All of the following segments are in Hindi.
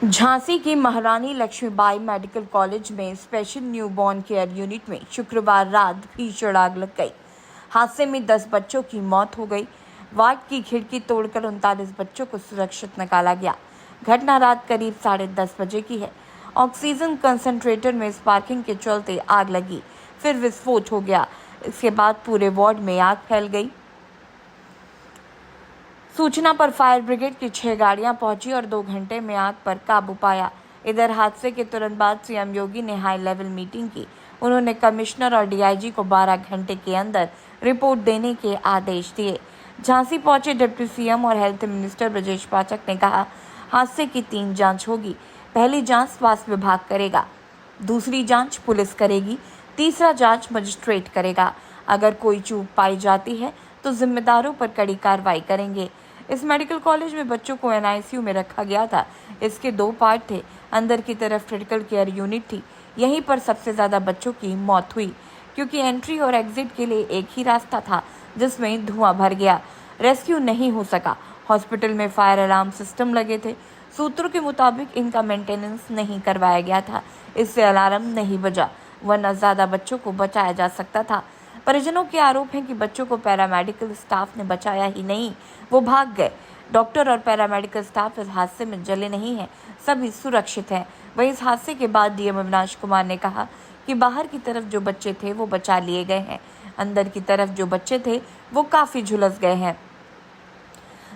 झांसी की महारानी लक्ष्मीबाई मेडिकल कॉलेज में स्पेशल न्यूबॉर्न केयर यूनिट में शुक्रवार रात भीषण आग लग गई। हादसे में 10 बच्चों की मौत हो गई। वार्ड की खिड़की तोड़कर 39 बच्चों को सुरक्षित निकाला गया। घटना रात करीब 10:30 बजे की है। ऑक्सीजन कंसंट्रेटर में स्पार्किंग के चलते आग लगी, फिर विस्फोट हो गया। इसके बाद पूरे वार्ड में आग फैल गई। सूचना पर फायर ब्रिगेड की 6 गाड़ियां पहुंची और 2 घंटे में आग पर काबू पाया। इधर हादसे के तुरंत बाद सीएम योगी ने हाई लेवल मीटिंग की। उन्होंने कमिश्नर और डीआईजी को 12 घंटे के अंदर रिपोर्ट देने के आदेश दिए। झांसी पहुंचे डिप्टी सीएम और हेल्थ मिनिस्टर ब्रजेश पाठक ने कहा, हादसे की 3 जांच होगी। पहली जांच स्वास्थ्य विभाग करेगा, दूसरी जांच पुलिस करेगी, तीसरा जांच मजिस्ट्रेट करेगा। अगर कोई चूक पाई जाती है तो जिम्मेदारों पर कड़ी कार्रवाई करेंगे। इस मेडिकल कॉलेज में बच्चों को एनआईसीयू में रखा गया था। इसके 2 पार्ट थे। अंदर की तरफ क्रिटिकल केयर यूनिट थी। यहीं पर सबसे ज्यादा बच्चों की मौत हुई, क्योंकि एंट्री और एग्जिट के लिए एक ही रास्ता था, जिसमें धुआं भर गया। रेस्क्यू नहीं हो सका। हॉस्पिटल में फायर अलार्म सिस्टम लगे थे। सूत्रों के मुताबिक इनका मेंटेनेंस नहीं करवाया गया था, इससे अलार्म नहीं बजा, वरना ज्यादा बच्चों को बचाया जा सकता था। परिजनों के आरोप है कि बच्चों को पैरामेडिकल स्टाफ ने बचाया ही नहीं, वो भाग गए। डॉक्टर और पैरामेडिकल स्टाफ इस हादसे में जले नहीं हैं, सभी सुरक्षित हैं। वहीं इस हादसे के बाद डीएम अविनाश कुमार ने कहा कि बाहर की तरफ जो बच्चे थे वो बचा लिए गए हैं, अंदर की तरफ जो बच्चे थे वो काफी झुलस गए हैं।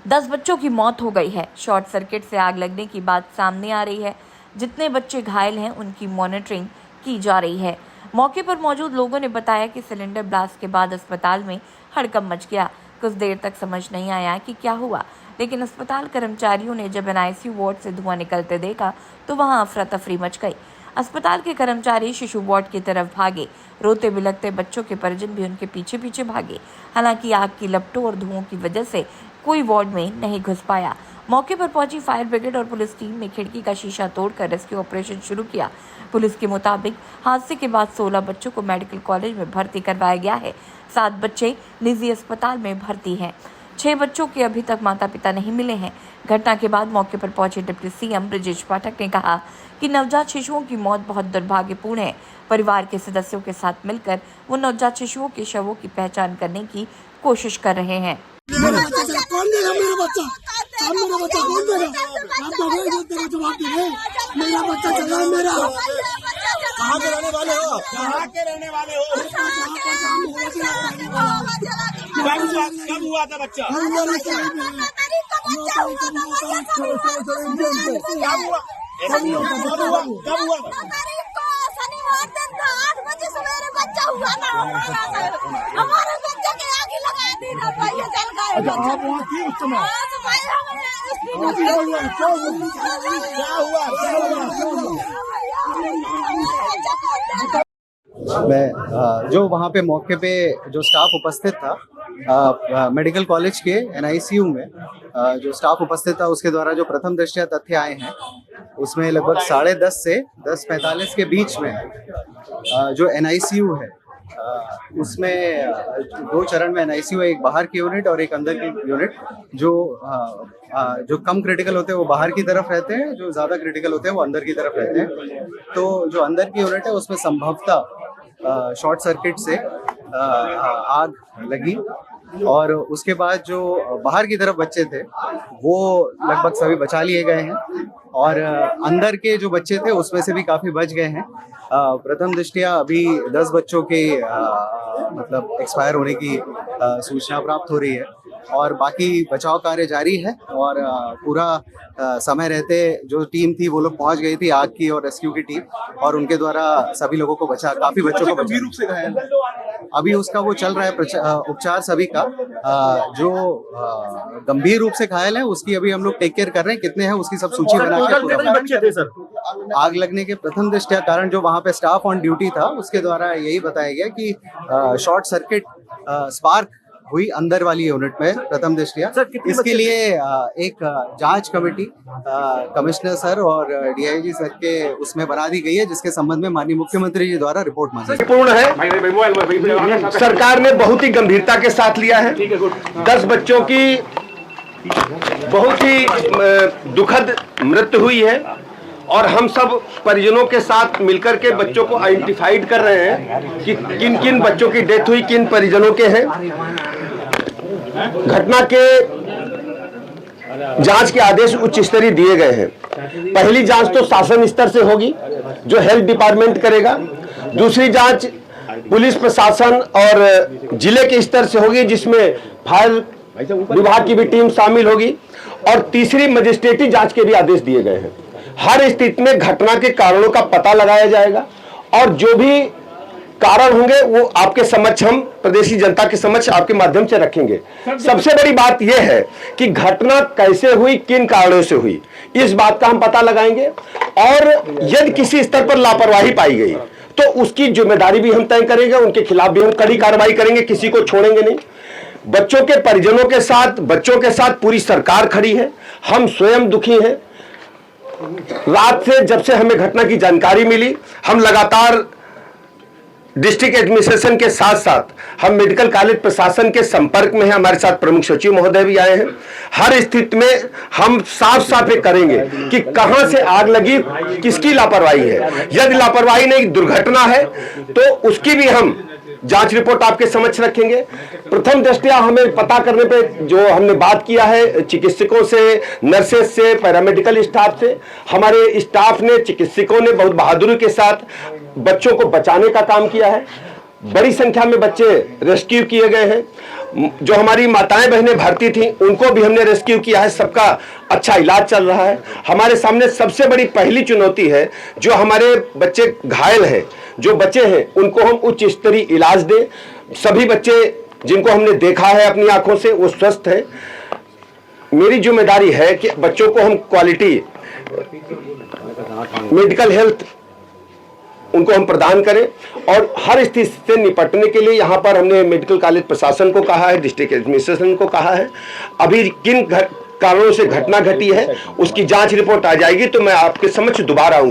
10 बच्चों की मौत हो गई है। शॉर्ट सर्किट से आग लगने की बात सामने आ रही है। जितने बच्चे घायल हैं उनकी मॉनिटरिंग की जा रही है। मौके पर मौजूद लोगों ने बताया कि सिलेंडर ब्लास्ट के बाद अस्पताल में हड़कंप मच गया। कुछ देर तक समझ नहीं आया कि क्या हुआ, लेकिन अस्पताल कर्मचारियों ने जब एनआईसीयू वार्ड से धुआं निकलते देखा तो वहां अफरा तफरी मच गई। अस्पताल के कर्मचारी शिशु वार्ड की तरफ भागे। रोते बिलखते बच्चों के परिजन भी उनके पीछे पीछे भागे। हालांकि आग की लपटों और धुओं की वजह से कोई वार्ड में नहीं घुस पाया। मौके पर पहुंची फायर ब्रिगेड और पुलिस टीम ने खिड़की का शीशा तोड़कर रेस्क्यू ऑपरेशन शुरू किया। पुलिस के मुताबिक हादसे के बाद 16 बच्चों को मेडिकल कॉलेज में भर्ती करवाया गया है। 7 बच्चे निजी अस्पताल में भर्ती हैं। 6 बच्चों के अभी तक माता पिता नहीं मिले हैं। घटना के बाद मौके पर पहुंचे डिप्टी सीएम ब्रजेश पाठक ने कहा कि नवजात शिशुओं की मौत बहुत दुर्भाग्यपूर्ण है। परिवार के सदस्यों के साथ मिलकर वो नवजात शिशुओं के शवों की पहचान करने की कोशिश कर रहे हैं। मेरा बच्चा कौन देगा? मेरा बच्चा कौन देगा? आप तो जवाब दीजिए। मेरा बच्चा चला मेरा। कहाँ के रहने वाले हो? कहाँ के रहने वाले हो? कब हुआ था बच्चा? कब हुआ? शनिवार दिन था 8 बजे सवेरे बच्चा हुआ ना हमारे बच्चे के आगे लगा दी ना पहले चल गए। आप वहाँ थी उस समय? मैं जो वहाँ पे मौके पे जो स्टाफ उपस्थित था मेडिकल कॉलेज के एनआईसीयू में जो स्टाफ उपस्थित था उसके द्वारा जो प्रथम दृष्टया तथ्य आए हैं उसमें लगभग 10:30 से 10:45 के बीच में जो एनआईसीयू है उसमें 2 चरण में एनआईसीयू है, एक बाहर की यूनिट और एक अंदर की यूनिट। जो कम क्रिटिकल होते हैं वो बाहर की तरफ रहते हैं, जो ज़्यादा क्रिटिकल होते हैं वो अंदर की तरफ रहते हैं। तो जो अंदर की यूनिट है उसमें संभवतः शॉर्ट सर्किट से आग लगी और उसके बाद जो बाहर की तरफ बच्चे थे वो लगभग सभी बचा लिए गए हैं और अंदर के जो बच्चे थे उसमें से भी काफ़ी बच गए हैं। प्रथम दृष्टया अभी 10 बच्चों के मतलब एक्सपायर होने की सूचना प्राप्त हो रही है और बाकी बचाव कार्य जारी है और पूरा समय रहते जो टीम थी वो लोग पहुंच गई थी, आग की और रेस्क्यू की टीम, और उनके द्वारा सभी लोगों को बचा, काफी बच्चों को गंभीर रूप से घायल अभी उसका वो चल रहा है उपचार सभी का। जो गंभीर रूप से घायल है उसकी अभी हम लोग टेक केयर कर रहे हैं, कितने हैं उसकी सब सूची बना के। आग लगने के प्रथम दृष्टया कारण जो वहाँ पे स्टाफ ऑन ड्यूटी था उसके द्वारा यही बताया गया कि शॉर्ट सर्किट स्पार्क हुई अंदर वाली यूनिट में प्रथम दृष्टया। इसके लिए एक जांच कमेटी कमिश्नर सर और डीआईजी सर के उसमें बना दी गई है, जिसके संबंध में माननीय मुख्यमंत्री जी द्वारा रिपोर्ट मांगी पूर्ण है। सरकार ने बहुत ही गंभीरता के साथ लिया है। 10 बच्चों की बहुत ही दुखद मृत्यु हुई है और हम सब परिजनों के साथ मिलकर के बच्चों को आइडेंटिफाइड कर रहे हैं कि किन किन बच्चों की डेथ हुई, किन परिजनों के हैं। घटना के जांच के आदेश उच्च स्तरीय दिए गए हैं। पहली जांच तो शासन स्तर से होगी जो हेल्थ डिपार्टमेंट करेगा। दूसरी जांच पुलिस प्रशासन और जिले के स्तर से होगी जिसमें फायर विभाग की भी टीम शामिल होगी। और तीसरी मजिस्ट्रेटी जांच के भी आदेश दिए गए हैं। हर स्थिति में घटना के कारणों का पता लगाया जाएगा और जो भी कारण होंगे वो आपके समक्ष, हम प्रदेशी जनता के समक्ष आपके माध्यम से रखेंगे। सबसे बड़ी बात यह है कि घटना कैसे हुई, किन कारणों से हुई, इस बात का हम पता लगाएंगे और यदि किसी स्तर पर लापरवाही पाई गई तो उसकी जिम्मेदारी भी हम तय करेंगे, उनके खिलाफ भी हम कड़ी कार्रवाई करेंगे, किसी को छोड़ेंगे नहीं। बच्चों के परिजनों के साथ, बच्चों के साथ पूरी सरकार खड़ी है। हम स्वयं दुखी हैं। रात से जब से हमें घटना की जानकारी मिली, हम लगातार डिस्ट्रिक्ट एडमिनिस्ट्रेशन के साथ साथ हम मेडिकल कॉलेज प्रशासन के संपर्क में हैं। हमारे साथ प्रमुख सचिव महोदय भी आए हैं। हर स्थिति में हम साफ साफ ये करेंगे कि कहां से आग लगी, किसकी लापरवाही है। यदि लापरवाही नहीं दुर्घटना है तो उसकी भी हम जांच रिपोर्ट आपके समक्ष रखेंगे। प्रथम दृष्टया हमें पता करने पे जो हमने बात किया है चिकित्सकों से, नर्सेस से, पैरामेडिकल स्टाफ से, हमारे स्टाफ ने, चिकित्सकों ने बहुत बहादुरी के साथ बच्चों को बचाने का काम किया है। बड़ी संख्या में बच्चे रेस्क्यू किए गए हैं। जो हमारी माताएं बहनें भर्ती थीं उनको भी हमने रेस्क्यू किया है। सबका अच्छा इलाज चल रहा है। हमारे सामने सबसे बड़ी पहली चुनौती है जो हमारे बच्चे घायल हैं, जो बच्चे हैं उनको हम उच्च स्तरीय इलाज दें। सभी बच्चे जिनको हमने देखा है अपनी आंखों से वो स्वस्थ हैं। मेरी जिम्मेदारी है कि बच्चों को हम क्वालिटी मेडिकल हेल्थ उनको हम प्रदान करें और हर स्थिति से निपटने के लिए यहाँ पर हमने मेडिकल कॉलेज प्रशासन को कहा है, डिस्ट्रिक्ट एडमिनिस्ट्रेशन को कहा है। अभी किन कारणों से घटना घटी है उसकी जांच रिपोर्ट आ जाएगी तो मैं आपके समक्ष दोबारा आऊंगा।